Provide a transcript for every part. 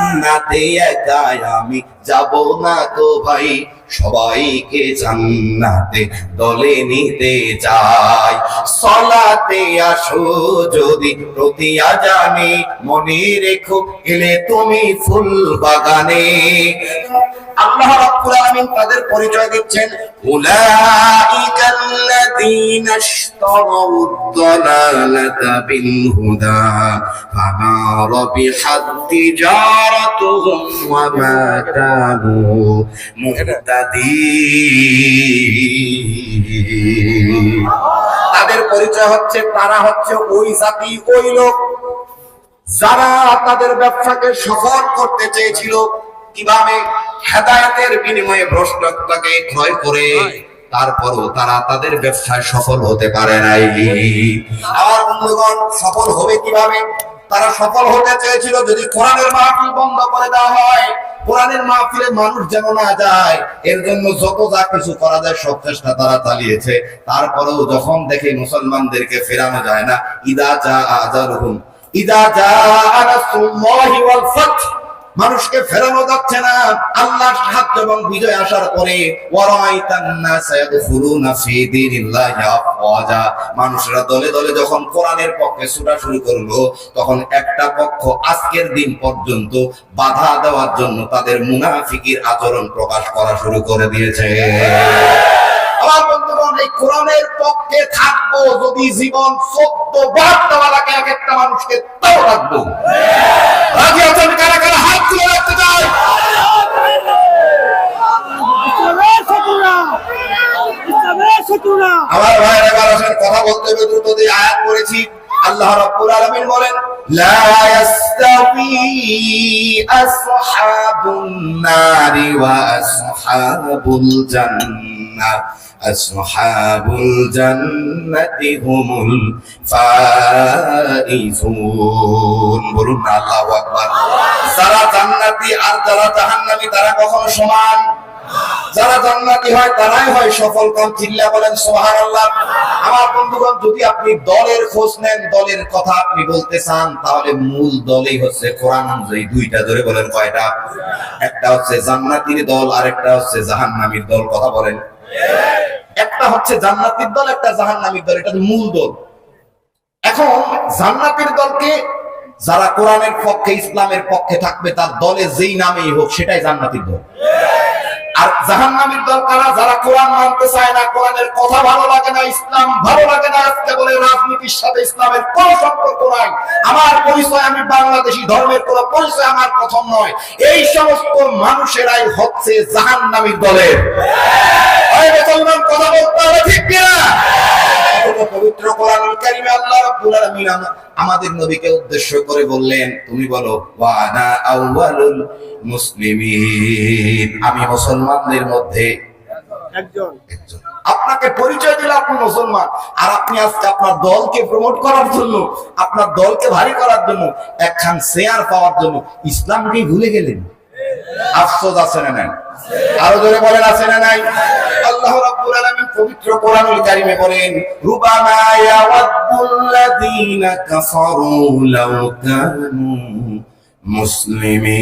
জান্নাতে একা আমি যাব না তো ভাই, সবাইকে জান্নাতে দলে নিতে চাই। সালাতে আসো যদি প্রতি আজানে, মনে রেখো এলে তুমি ফুল বাগানে। আল্লাহ রাব্বুল আলামিন তাদের পরিচয় দিচ্ছেন, উলাইকাল্লাযীনা ইশতারাউদ-দালালাতা বিল হুদা ফামা রাবিহাত তিজারাতুহুম ওয়া মা কানু মুহতাদিন। তাদের পরিচয় হচ্ছে, তারা হচ্ছে ওই জাতি, ওই লোক যারা তাদের ব্যবসাকে সফল করতে চেয়েছিল। কিভাবে? হেদায়েতের বিনিময়ে ভ্রষ্টতাকে ক্রয় করে। তারপরও তারা তাদের ব্যবসায় সফল হতে পারে নাই। আমার বন্ধুগণ, সফল হবে কিভাবে? তারা সফল হতে চেয়েছিল যদি কোরআনের মাহফিল বন্ধ করে দেওয়া হয়, কোরআনের মাহফিলে মানুষ যেন না যায়, এর জন্য যত যা কিছু করা যায় সব চেষ্টা তারা চালিয়েছে। তারপরেও যখন দেখে মুসলমানদেরকে ফেরানো যায় না, ইদা জা আজালুহুম, ইদা জা নাসরুল্লাহি ওয়াল ফাতহ, মানুষকে ফেরানো যাচ্ছে না, আল্লাহর সাহায্য এবং বিজয় আসার পরে ওয়ারাইতান নাস ইয়াদখুলুনা ফি দীনিল্লাহি আফওয়াজা, মানুষরা দলে দলে যখন কোরআনের পক্ষে ছুটা শুরু করলো, তখন একটা পক্ষ আজকের দিন পর্যন্ত বাধা দেওয়ার জন্য তাদের মুনাফিকির আচরণ প্রকাশ করা শুরু করে দিয়েছে। আমার বন্ধুগণ, এই কোরআনের পক্ষে থাকবো যদি জীবন 14 বার দেওয়া লাগে এক একটা মানুষকে, তাও রাখবো। রাজি আছেন? কারা কারা হাত তুলে রাখতে চায়? আমার ভাইয়ের এবার আসেন, কথা বলতে হবে দ্রুত দিয়ে। আয়াত পড়েছি, আল্লাহ রাব্বুল আলামিন বলেন, লা ইয়াস্তাবি আসহাবুন নারি ওয়া আসহাবুল জান্নাহ, আসহাবুল জান্নাতি হুমুল ফাইজুন। বলুন না আল্লাহু আকবার। যারা জান্নাতি আর যারা জাহান্নামী তারা কখনো সমান? যারা জান্নাতি হয় তারাই হয় সফল। কাম চিল্লা বলেন সুবহানাল্লাহ। আমার বন্ধুগণ, যদি আপনি দলের খোঁজ নেন, দলের কথা আপনি বলতে চান, তাহলে মূল দলই হচ্ছে কোরআন অনুযায়ী দুইটা। ধরে বলেন কয়টা? একটা হচ্ছে জান্নাতীর দল আর একটা হচ্ছে জাহান্নামীর দল। কথা বলেন। একটা হচ্ছে জান্নাতীর দল, একটা জাহান্নামীর দল, এটা মূল দল। এখন জান্নাতীর দলকে যারা কোরআনের পক্ষে, ইসলামের পক্ষে থাকবে, তার দলে যেই নামেই হোক সেটাই জান্নাতীর দল। আর জাহান্নামীর দল কারা? যারা কোরআন মানতে চায় না, কোরআনের কথা ভালো লাগে না, ইসলাম ভালো লাগে না, আজকে বলে রাজনীতির সাথে ইসলামের কোনো সম্পর্ক নাই, আমার পরিচয় আমি বাংলাদেশী, ধর্মের কোনো পরিচয় আমার প্রথম নয়, এই সমস্ত মানুষেরাই হচ্ছে জাহান্নামীর দলের। কথা বলতে হবে, ঠিক কিনা? পবিত্র কোরআনুল কারীমে আল্লাহ রাব্বুল আলামিন আমাদের নবীকে উদ্দেশ্য করে বললেন, তুমি বলো ওয়া আনা আউয়ালুল মুসলিমিন, আমি মুসলমানদের মধ্যে একজন। আপনাকে পরিচয় দিলে আপনি মুসলমান, আর আপনি আজকে আপনার দলকে প্রমোট করার জন্য, আপনার দলকে ভারী করার জন্য, একখান শেয়ার পাওয়ার জন্য ইসলামকে ভুলে গেলেন। আফসোস আছে না নাই? আরো জোরে বলেন, আছে না নাই? আল্লাহ রাব্বুল আলামিন পবিত্র কোরআনুল কারীমে বলেন, রুবামা ইয়াওয়াদ্দুল্লাযীনা কাফারু লাউ কানু মুসলিমিন।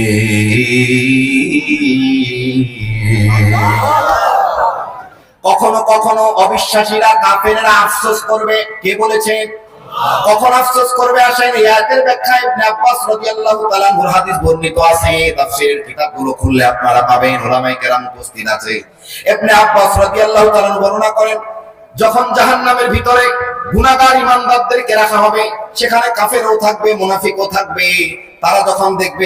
কখনো কখনো অবিশ্বাসীরা, কাফেররা আফসোস করবে। কে বলেছেন? কখন আফসোস করবে? আসেন এই আয়াতের ব্যাখ্যা ইবনে আব্বাস রাদিয়াল্লাহু তাআলা আনহুর হাদিস বর্ণিত আছে, তাফসীরের কিতাবগুলো খুললে আপনারা পাবেন, উলামায়ে কেরাম উপস্থিত আছে। ইবনে আব্বাস রাদিয়াল্লাহু তাআলা বর্ণনা করেন, যখন জাহান্নামের ভিতরে গুনাহগার ঈমানদারদেরকে রাখা হবে, সেখানে কাফেরও থাকবে, মুনাফিকও থাকবে। তারা যখন দেখবে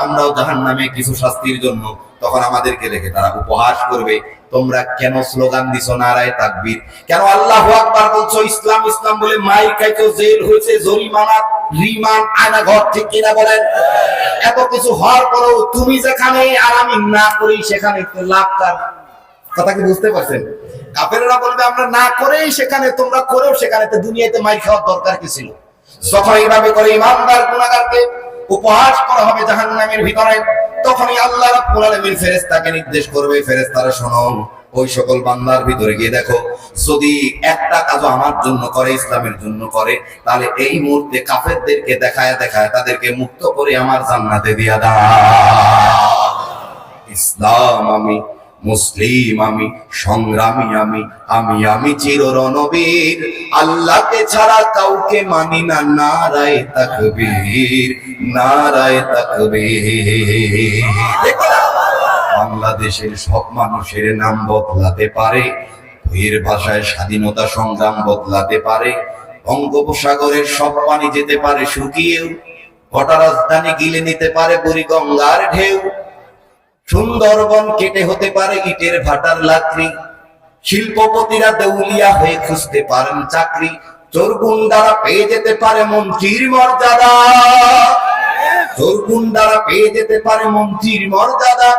আমরাও জাহান্নামে কিছু শাস্তির জন্য, তখন আমাদেরকে দেখে তারা উপহাস করবে, তোমরা কেন স্লোগান দিছো নারায়ে তাকবীর, কেন আল্লাহু আকবার বলছো, ইসলাম ইসলাম বলে মাইর খাইছো, জেল হয়েছে, জরিমানা, রিমান্ড, আয়না ঘর, ঠিক কিনা বলেন? এত কিছু হওয়ার পরেও তুমি যেখানে আর আমি না করি সেখানে লাভ কার? কথা কি বুঝতে পারছেন? কাফেররা বলবে আমরা না করেই সেখানে, তোমরা করেও সেখানে, তো দুনিয়াতে মাইর খাওয়ার দরকার কি ছিল? যখন এইভাবে করে ইমানদার গুনাহগারকে উপহাস করা হবে জাহান্নামের ভিতরে, তখনই আল্লাহ রাব্বুল আলামিন ফেরেশতাকে নির্দেশ করবে, ফেরেশতারা শোনো, ওই সকল বান্দার ভিতরে গিয়ে দেখো, যদি একটা কাজও আমার জন্য করে, ইসলামের জন্য করে, তাহলে এই মুহূর্তে কাফেরদেরকে দেখায় দেখায় তাদেরকে মুক্ত করে আমার জান্নাতে দিয়া দাও। ইসলাম আমি, মুসলিম আমি, সংগ্রামী আমি, আমি চির রণবীর, আল্লাহকে ছাড়া কাউকে মানি না, নারায়ে তাকবীর, নারায়ে তাকবীর। বাংলাদেশের সব মানুষের নাম বদলাতে পারে, বইয়ের ভাষায় স্বাধীনতা সংগ্রাম বদলাতে পারে, বঙ্গোপসাগরের সব পানি যেতে পারে শুকিয়েও, গোটা রাজধানী গিলে নিতে পারে বুড়িগঙ্গার ঢেউ, সুন্দরবন কেটে হতে পারে ইটের ভাটার লাকড়ি, শিল্পপতিরা দেউলিয়া হয়ে খুঁজতে পারেন চাকরি, চোরগুন্ডারা পেয়ে যেতে পারে মন্ত্রীর মর্যাদা, চোরগুন্ডারা পেয়ে যেতে পারে মন্ত্রীর মর্যাদা,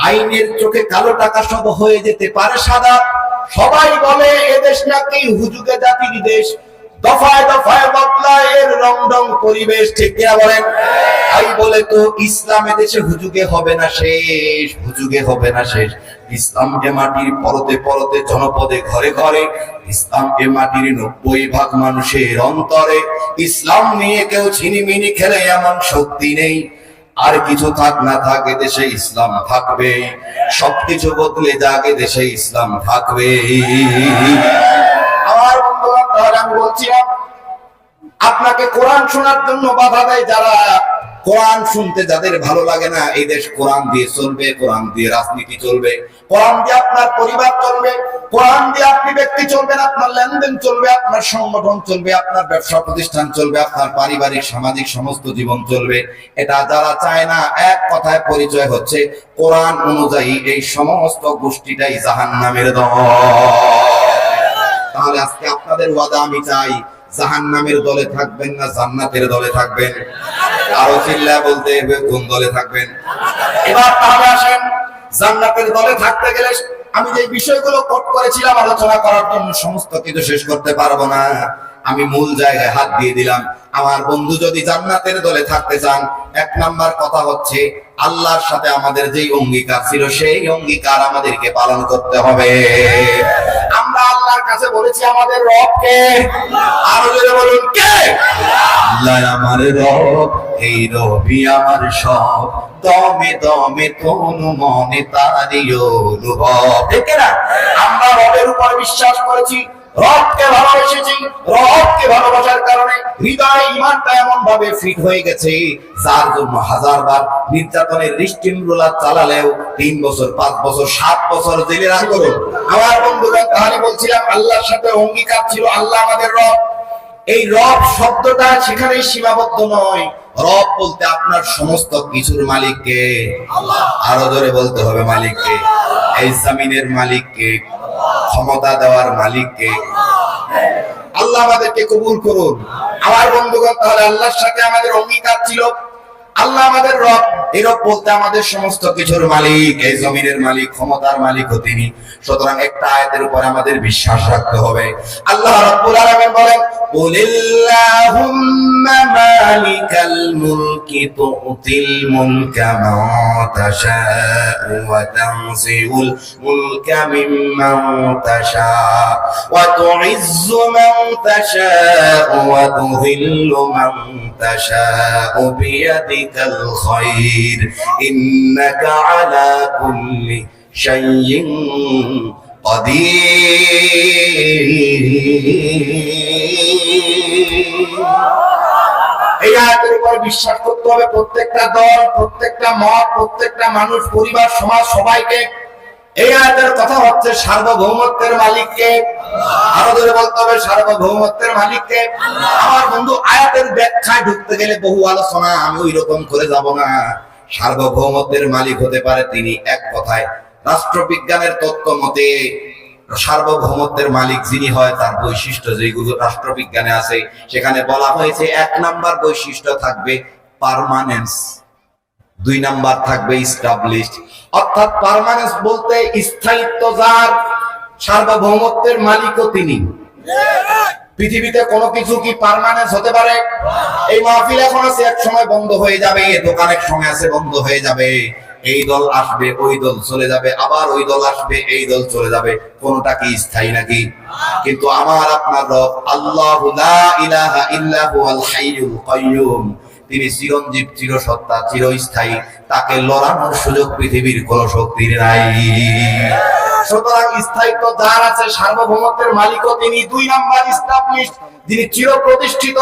আইনের চোখে কালো টাকা সব হয়ে যেতে পারে সাদা। সবাই বলে এদেশ নাকি হুজুগে জাতির দেশ, দফায় দফায় বদলায় এর রংডং পরিবেশ, ঠিক কিনা বলেন? তাই বলে তো ইসলামে দেশে হুজুগে হবে না শেষ, হুজুগে হবে না শেষ। ইসলামকে মাটির পরতে পরতে জনপদে ঘরে ঘরে, ইসলামকে মাটির 90% মানুষের অন্তরে। ইসলাম নিয়ে কেউ ছিনিমিনি খেলে এমন শক্তি নেই, আর কিছু থাক না থাকে দেশে ইসলাম থাকবে, সবকিছু বদলে যাকে দেশে ইসলাম থাকবে। আমার বন্ধুরা, তাহলে আমি বলছিলাম, আপনাকে কোরআন শোনার জন্য বাধা দেয় যারা। কোরআন শুনতে যাদের ভালো লাগে না, এই দেশ কোরআন দিয়ে চলবে, কোরআন দিয়ে রাজনীতি চলবে, কোরআন দিয়ে আপনার পরিবার চলবে, কোরআন দিয়ে আপনি ব্যক্তি চলবেন, আপনার লেনদেন চলবে, আপনার সংগঠন চলবে, আপনার ব্যবসা প্রতিষ্ঠান চলবে, আপনার পারিবারিক সামাজিক সমস্ত জীবন চলবে। এটা যারা চায় না, এক কথায় পরিচয় হচ্ছে কোরআন অনুযায়ী এই সমস্ত গোষ্ঠীটাই জাহান্নামের দল। তাহলে আজকে আপনাদের ওয়াদা আমি চাই, জাহান্নামের দলে থাকবেন না জান্নাতের দলে থাকবেন? আরো চিল্লায় বলতে হবে কোন দলে থাকবেন। এবার তাহলে আসেন, জান্নাতের দলে থাকতে গেলে আমি যে বিষয়গুলো কোট করেছিলাম আলোচনা করার জন্য সমস্ত কিছু শেষ করতে পারবো না, আমি মূল জায়গায় হাত দিয়ে দিলাম। আমার বন্ধু যদি জান্নাতের দলে থাকতে চান, 1 নাম্বার কথা হচ্ছে আল্লাহর সাথে আমাদের যেই অঙ্গীকার ছিল সেই অঙ্গীকার আমাদেরকে পালন করতে হবে। আমরা আল্লাহর কাছে বলেছি আমাদের রবকে, আরো জোরে বলুন কে? আল্লাহ আমার রব, এই রবি আমার সব, দমে দমে তনু মনে তারি অনুভব, ঠিক না? আমরা রবের উপর বিশ্বাস করেছি, রবকে ভালোবেসেছি, রবকে ভালোবাসার কারণে হৃদয় ঈমানটা এমন ভাবে ফিট হয়ে গেছে, যার জন্য 1000 বার নির্যাতনের রিস্টিমরুলা চালালেও 3 বছর 5 বছর 7 বছর জেলে রাখা করুন। আমার বন্ধুরা, তাহলে বলছিলাম আল্লাহর সাথে অঙ্গীকার ছিল, আল্লাহ আমাদের রব। এই রব শব্দটা সেখানেই সীমাবদ্ধ নয়, রব বলতে আপনার সমস্ত কিছুর মালিককে। আরো জোরে বলতে হবে মালিককে। এই জমিনের মালিককে, ক্ষমতা দেওয়ার মালিককে। আল্লাহ আমাদেরকে কবুল করুন। আমার বন্ধুগণ, তাহলে আল্লাহর সাথে আমাদের অঙ্গীকার ছিল, আল্লাহ আমাদের রব। এই রব বলতে আমাদের সমস্ত কিছুর মালিক, এই জমিনের মালিক, ক্ষমতার মালিকও তিনি। সুতরাং একটা আয়াতের উপর আমাদের বিশ্বাস রাখতে হবে। আল্লাহ রাব্বুল আলামিন বলেন, কুলিল্লাহুম্মা মালিকাল মুলকি তুতিল মুলকা মান তাশাউ ওয়া তানজিউল মুলকা মিম্মান তাশাউ ওয়া তুইজ্জু মান তাশাউ ওয়া তুযিল্লু মান তাশাউ বিয়াদিকাল খায়র ইন্নাকা আলা কুল্লি শাইইন এই আয়াতের উপর বিশ্বাস করতে হবে। প্রত্যেকটা দল, প্রত্যেকটা মত, প্রত্যেকটা মানুষ, পরিবার, সমাজ, সবাইকে। এই আয়াতের কথা হচ্ছে সার্বভৌমত্বের মালিককে। আরো ধরে বলতে হবে সার্বভৌমত্বের মালিককে। আমার বন্ধু, আয়াতের ব্যাখ্যায় ঢুকতে গেলে বহু আলোচনা, আমি ওই রকম করে যাব না। সার্বভৌমত্বের মালিক হতে পারে তিনি, এক কথায় রাষ্ট্রবিজ্ঞানের তত্ত্ব মতে সার্বভৌমত্বের মালিক যিনি হয়, তার বৈশিষ্ট্য যেগুলো রাষ্ট্রবিজ্ঞানে আছে সেখানে বলা হয়েছে, 1 নাম্বার বৈশিষ্ট্য থাকবে পার্মানেন্স, 2 নাম্বার থাকবে এস্টাবলিশড। অর্থাৎ পার্মানেন্স বলতে স্থায়িত্ব যার, সার্বভৌমত্বের মালিকও তিনি। পৃথিবীতে কোনো কিছু কি পার্মানেন্স হতে পারে? এই মাহফিল এখন আছে, এক সময় বন্ধ হয়ে যাবে, দোকান এক সময় আছে বন্ধ হয়ে যাবে। এই দল আসবে, ওই দল চলে যাবে, আবার ওই দল আসবে, এই দল চলে যাবে। কোনটা কি স্থায়ী নাকি? কিন্তু আমার আপনার রব আল্লাহু লা ইলাহা ইল্লা হুয়াল হাইয়ুল কাইয়্যুম, তিনি চিরঞ্জীব, চিরসত্তা, চিরস্থায়ী। তাকে লড়ানোর সুযোগ পৃথিবীর কোন শক্তির নাই। সুতরাং স্থায়িত্ব যার আছে, সার্বভৌমত্বের মালিকও তিনি। 2 নাম্বার এস্টাবলিশড, যিনি চিরপ্রতিষ্ঠিত,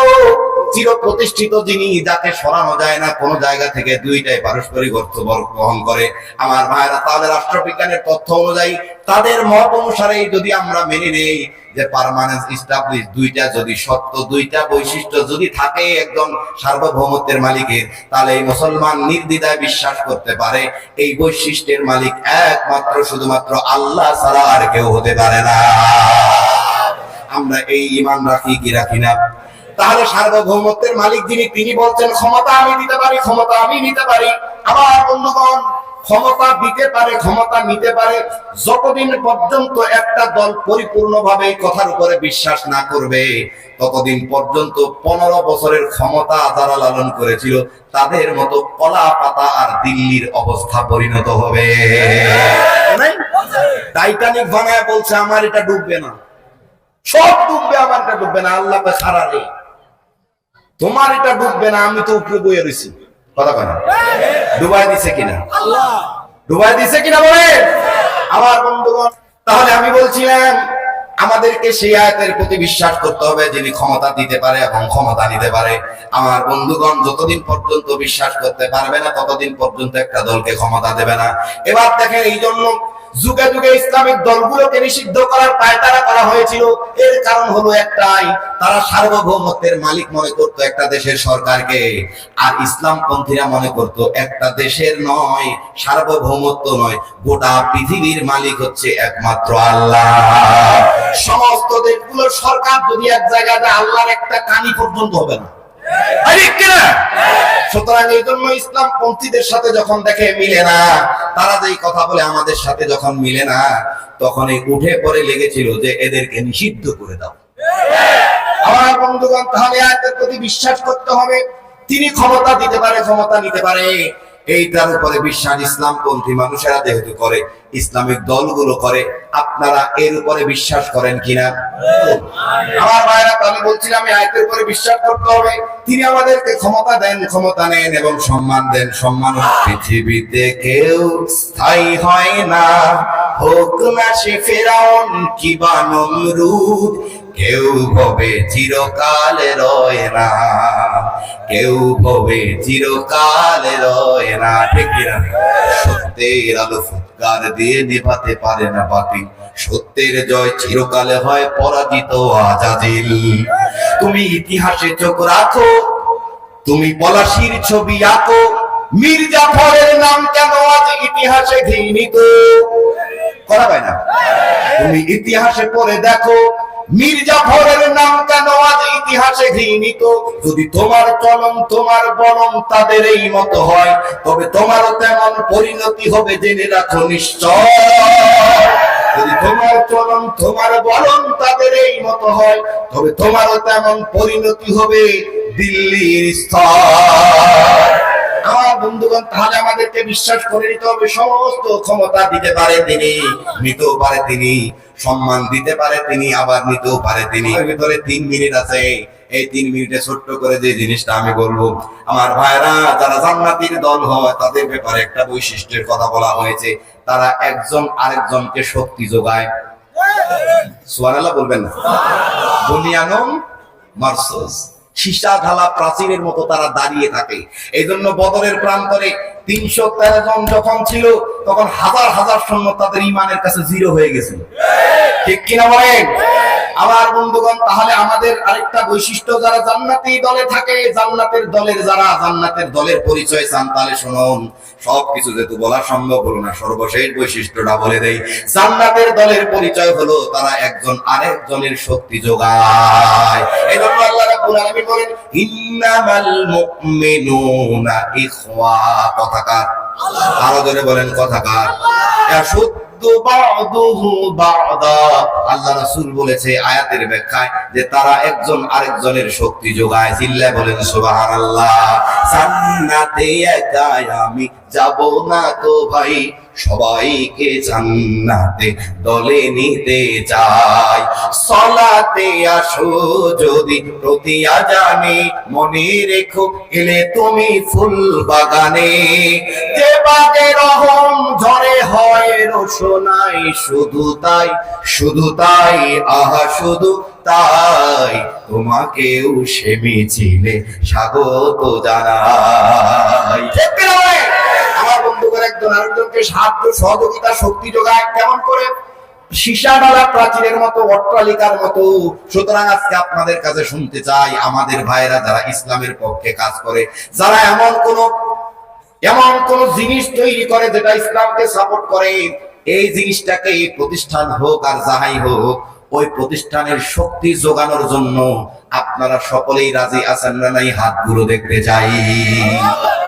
চিরপ্রতিষ্ঠিত যিনি, যাকে সরানো যায় না কোন জায়গা থেকে। দুইটাই পারস্পরিক অর্থ বহন করে। আমার ভাইরা, তাহলে রাষ্ট্রবিজ্ঞানের তথ্য অনুযায়ী, তাদের মত অনুসারে যদি আমরা মেনে নেই যে পার্মানেন্ট এস্টাবলিশ, দুইটা যদি সত্য, দুইটা বৈশিষ্ট্য যদি থাকে একজন সার্বভৌমত্বের মালিকের, তাহলে এই মুসলমান নির্দ্বিধায় বিশ্বাস করতে পারে এই বৈশিষ্ট্যের মালিক একমাত্র শুধুমাত্র আল্লাহ ছাড়া আর কেউ হতে পারে না। আমরা এই ঈমান রাখি কি রাখি না? তাহলে সার্বভৌমত্বের মালিক যিনি, তিনি বলছেন ক্ষমতা আমি দিতে পারি, ক্ষমতা আমি নিতে পারি। আমার বন্ধুগণ, ক্ষমতা দিতে পারে, ক্ষমতা নিতে পারে, যতদিন পর্যন্ত একটা দল পরিপূর্ণভাবে এই কথার উপরে বিশ্বাস না করবে, ততদিন পর্যন্ত 15 বছরের ক্ষমতা যারা লালন করেছিল, তাদের মতো কলা পাতা আর দিল্লির অবস্থা পরিণত হবে। টাইটানিক বানায় বলছে আমার এটা ডুববে না, সব ডুববে, আমার এটা ডুববে না। আল্লাহ খারা রে, তোমার এটা ডুববে না, আমি তো উপরে বইয়ে রয়েছি। কথা কয় না? ডুবাই দিছে কিনা? আল্লাহ ডুবাই দিছে কিনা বলে। আমার বন্ধুগণ, তাহলে আমি বলছিলাম আমাদেরকে সেই আয়াতের প্রতি বিশ্বাস করতে হবে যিনি ক্ষমতা দিতে পারে এবং ক্ষমতা নিতে পারে। আমার বন্ধুগণ, যতদিন পর্যন্ত বিশ্বাস করতে পারবে না, ততদিন পর্যন্ত একটা দলকে ক্ষমতা দেবে না। এবার দেখেন, এই জন্য যুগে যুগে ইসলামিক দলগুলোকে নিষিদ্ধ করার পায়তারা করা হয়েছিল। এর কারণ হলো একটাই, তারা সার্বভৌমত্বের মালিক মনে করতো একটা দেশের সরকারকে, আর ইসলামপন্থীরা মনে করতো একটা দেশের নয়, সার্বভৌমত্ব নয়, গোটা পৃথিবীর মালিক হচ্ছে একমাত্র আল্লাহ। সমস্ত দেশগুলোর সরকার যদি এক জায়গায়, আল্লাহর একটা কানি পর্যন্ত হবে না। সুতরাং এই জন্য ইসলাম পন্থীদের সাথে যখন দেখে মিলে না, তারা যেই কথা বলে আমাদের সাথে যখন মিলে না, তখন এই উঠে পড়ে লেগেছিল যে এদেরকে নিষিদ্ধ করে দাও। আমার বন্ধুগণ, তাহলে আয়াতের প্রতি বিশ্বাস করতে হবে তিনি ক্ষমতা দিতে পারে, ক্ষমতা নিতে পারে। এইটার উপরে বিশ্বাস ইসলামপন্থী মানুষেরা যেহেতু করে, ইসলামিক দলগুলো করে, আপনারা এর উপরে বিশ্বাস করেন কিনা? আমার ভাইরা, আমি বলছিলাম এই আয়াতের উপরে বিশ্বাস করতে হবে তিনি আমাদেরকে ক্ষমতা দেন, ক্ষমতা নেন এবং সম্মান দেন। সম্মান পৃথিবীতে কেউ স্থায়ী হয় না, হোক না সে ফেরাউন কিবা নমরুদ, কেউ ভবে চিরকালে রয় না, কেউ ভবে চিরকালে রয় না। ঠিক কিনা? সত্যের আলো ফুৎকার দিয়ে নেভাতে পারে না বাতি, সত্যের জয় চিরকালে হয় পরাজিত আজাজিল। তুমি ইতিহাসে চোখ রাখো, তুমি পলাশির ছবি আঁকো, মীর জাফরের নাম কেন আজ ইতিহাসে ঘৃণিত? করা হয় না? তুমি ইতিহাসে পড়ে দেখো, মীর জাফরের নাম কেন আজ ইতিহাসে ঘৃণিত? যদি তোমার চলন, তোমার বলন তাদের এই মতো হয়, তবে তোমারও তেমন পরিণতি হবে জেনে রাখো নিশ্চয়। যদি তোমার চলন, তোমার বলন তাদের এই মতো হয়, তবে তোমারও তেমন পরিণতি হবে দিল্লির স্তর। আমার বন্ধুগণ, তাহলে আমাদেরকে বিশ্বাস করে নিতে হবে সমস্ত ক্ষমতা দিতে পারে তিনি, নিতেও পারে তিনি, সম্মান দিতে পারে তিনি, আবার নিতেও পারে তিনি। এর ভিতরে 3 মিনিট আছে, এই 3 মিনিটে ছোট্ট করে যে জিনিসটা আমি বলবো, আমার ভাইরা, যারা জান্নাতীর দল হয় তাদের ব্যাপারে একটা বৈশিষ্ট্যের কথা বলা হয়েছে, তারা একজন আরেকজনকে শক্তি যোগায়। সুবহানাল্লাহ বলবেন না? বুনিয়ানুম মারসুস, সীসা ঢালা প্রাচীরের মতো তারা দাঁড়িয়ে থাকে। এই জন্য বদরের প্রান্তরে 313 জন যখন ছিল, তখন হাজার হাজার সৈন্য তাদের ইমানের কাছে 0 হয়ে গেছিল। ঠিক কিনা বলেন? আমার বন্ধুগণ, তাহলে আমাদের আরেকটা বৈশিষ্ট্য, যারা জান্নাতি দলে থাকে, জান্নাতের দলের যারা জান্নাতের দলের পরিচয় চান, তাহলে শুনুন। সবকিছু যেহেতু বলা সম্ভব হলো না, সর্বশেষ বৈশিষ্ট্যটা বলে দেই। জান্নাতের দলের পরিচয় হলো তারা একজন আরেকজনের শক্তি যোগায়। এই জন্য আল্লাহ রাব্বুল আলামিন বলেন, ইন্নামাল মুমিনুনা ইখওয়া। কথাকার? আরো জোরে বলেন কথাকার। ইয়াসুদ্দু বা'দুহু বা'দা। আল্লাহ রাসূল বলেছে আয়াতের ব্যাখ্যায় যে তারা একজন আরেকজনের শক্তি যোগায়। চিল্লায় বলেন সুবহানাল্লাহ। জান্নাতে একাই আমি যাব না তো ভাই, সবাইকে জান্নাতে দলে নিতে চাই। সালাতে আসো যদি প্রতি আজানে, মনে রেখো এলে তুমি ফুল বাগানে। যে বাগে রহম ঝরে হয় রোশনাই, শুধু তাই শুধু তাই আহা শুধু তাই, তোমাকেও সে মিছিলে স্বাগত জানাই। ঠিক কি না? আমার বন্ধুদের একজন আরেকজনকে সাহায্য সহযোগিতা শক্তি যোগায় কেমন করে? সীসা ডালা প্রাচীরের মতো, অট্টালিকার মতো। সুতরাং আজকে আপনাদের কাছে শুনতে চাই, আমাদের ভাইরা যারা ইসলামের পক্ষে কাজ করে, যারা এমন কোন জিনিস তৈরি করে যেটা ইসলামকে সাপোর্ট করে, এই জিনিসটাকে প্রতিষ্ঠান হোক আর যাহাই হোক, ওই প্রতিষ্ঠানের শক্তি যোগানোর জন্য আপনারা সকলেই রাজি আছেন না নাই? হাতগুলো দেখতে চাই।